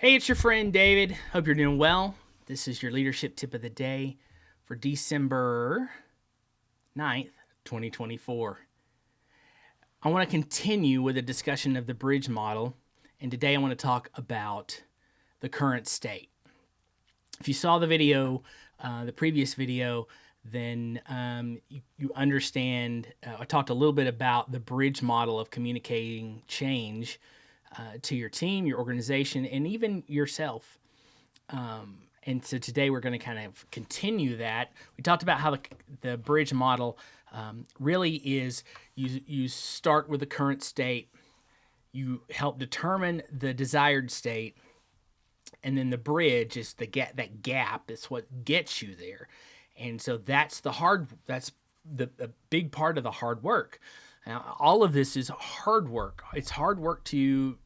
Hey, it's your friend David. Hope you're doing well. This is your leadership tip of the day for December 9th, 2024. I want to continue with a discussion of the bridge model, and today I want to talk about the current state. If you saw the video, the previous video, then you understand. I talked a little bit about the bridge model of communicating change to your team, your organization, and even yourself. And so today we're going to kind of continue that. We talked about how the bridge model really is you start with the current state, you help determine the desired state, and then the bridge is that gap is what gets you there. And so that's a big part of the hard work. Now, all of this is hard work. It's hard work to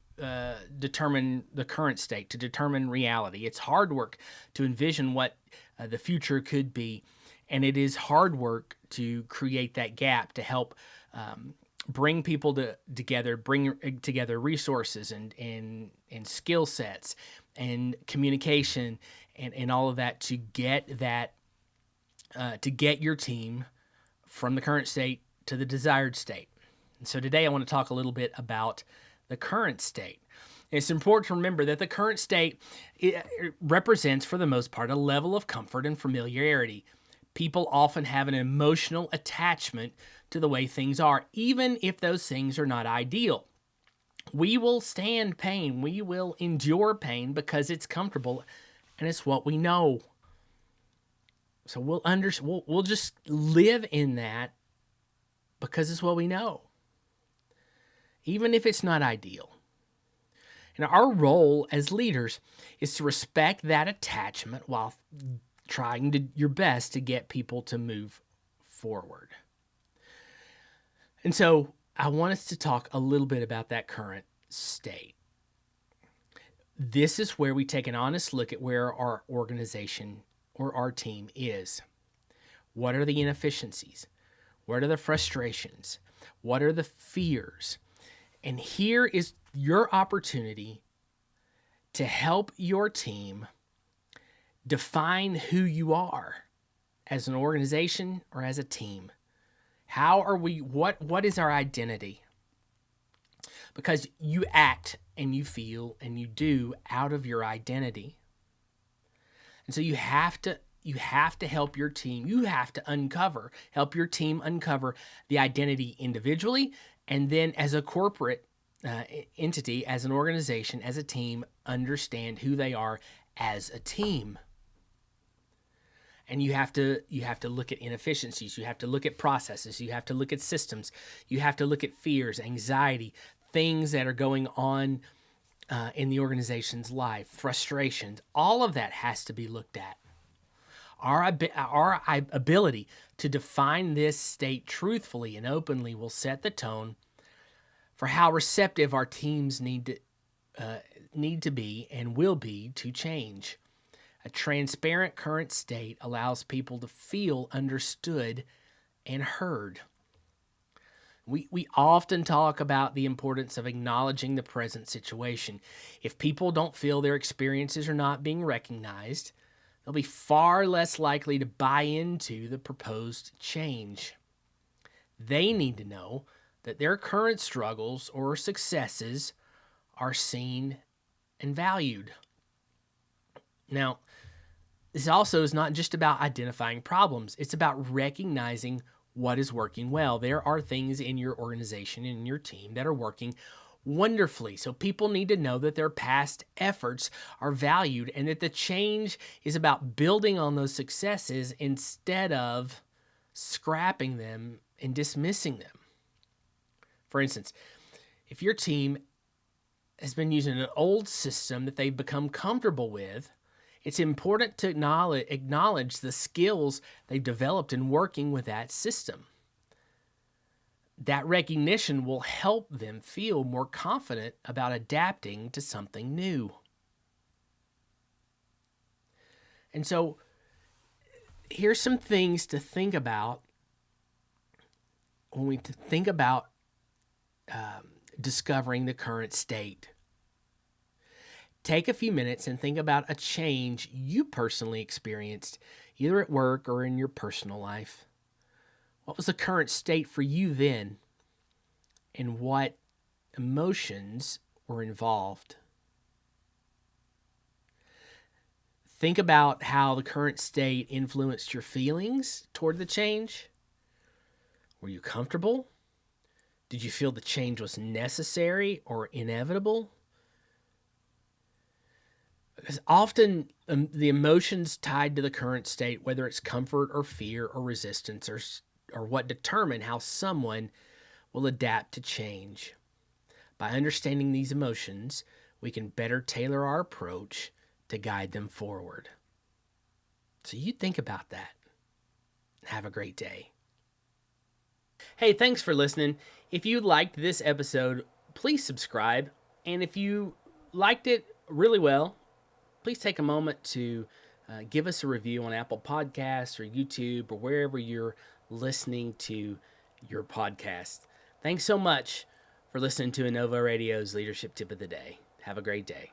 determine the current state, to determine reality. It's hard work to envision what the future could be. And it is hard work to create that gap to help bring people together, bring together resources and skill sets and communication and all of that to get your team from the current state to the desired state. And so today I want to talk a little bit about the current state. It's important to remember that the current state it represents, for the most part, a level of comfort and familiarity. People often have an emotional attachment to the way things are, even if those things are not ideal. We will stand pain. We will endure pain because it's comfortable and it's what we know. So we'll just live in that because it's what we know, even if it's not ideal. And our role as leaders is to respect that attachment while trying your best to get people to move forward. And so I want us to talk a little bit about that current state. This is where we take an honest look at where our organization or our team is. What are the inefficiencies? What are the frustrations? What are the fears? And here is your opportunity to help your team define who you are as an organization or as a team. How are we, what is our identity? Because you act and you feel and you do out of your identity. And so you have to help your team. You have to help your team uncover the identity individually, and then as a corporate entity, as an organization, as a team, understand who they are as a team. And you have to look at inefficiencies. You have to look at processes. You have to look at systems. You have to look at fears, anxiety, things that are going on in the organization's life, frustrations. All of that has to be looked at. Our ability to define this state truthfully and openly will set the tone for how receptive our teams need to be and will be to change. A transparent current state allows people to feel understood and heard. We often talk about the importance of acknowledging the present situation. If people don't feel their experiences are not being recognized, they'll be far less likely to buy into the proposed change. They need to know that their current struggles or successes are seen and valued. Now, this also is not just about identifying problems. It's about recognizing what is working well. There are things in your organization and in your team that are working wonderfully. So people need to know that their past efforts are valued and that the change is about building on those successes instead of scrapping them and dismissing them. For instance, if your team has been using an old system that they've become comfortable with, it's important to acknowledge the skills they've developed in working with that system. That recognition will help them feel more confident about adapting to something new. And so here's some things to think about when we think about discovering the current state. Take a few minutes and think about a change you personally experienced, either at work or in your personal life. What was the current state for you then, and what emotions were involved? Think about how the current state influenced your feelings toward the change. Were you comfortable? Did you feel the change was necessary or inevitable? Because often the emotions tied to the current state, whether it's comfort or fear or resistance, or what determine how someone will adapt to change. By understanding these emotions, we can better tailor our approach to guide them forward. So you think about that. Have a great day. Hey, thanks for listening. If you liked this episode, please subscribe. And if you liked it really well, please take a moment to give us a review on Apple Podcasts or YouTube or wherever you're listening to your podcast. Thanks so much for listening to Innova Radio's Leadership Tip of the Day. Have a great day.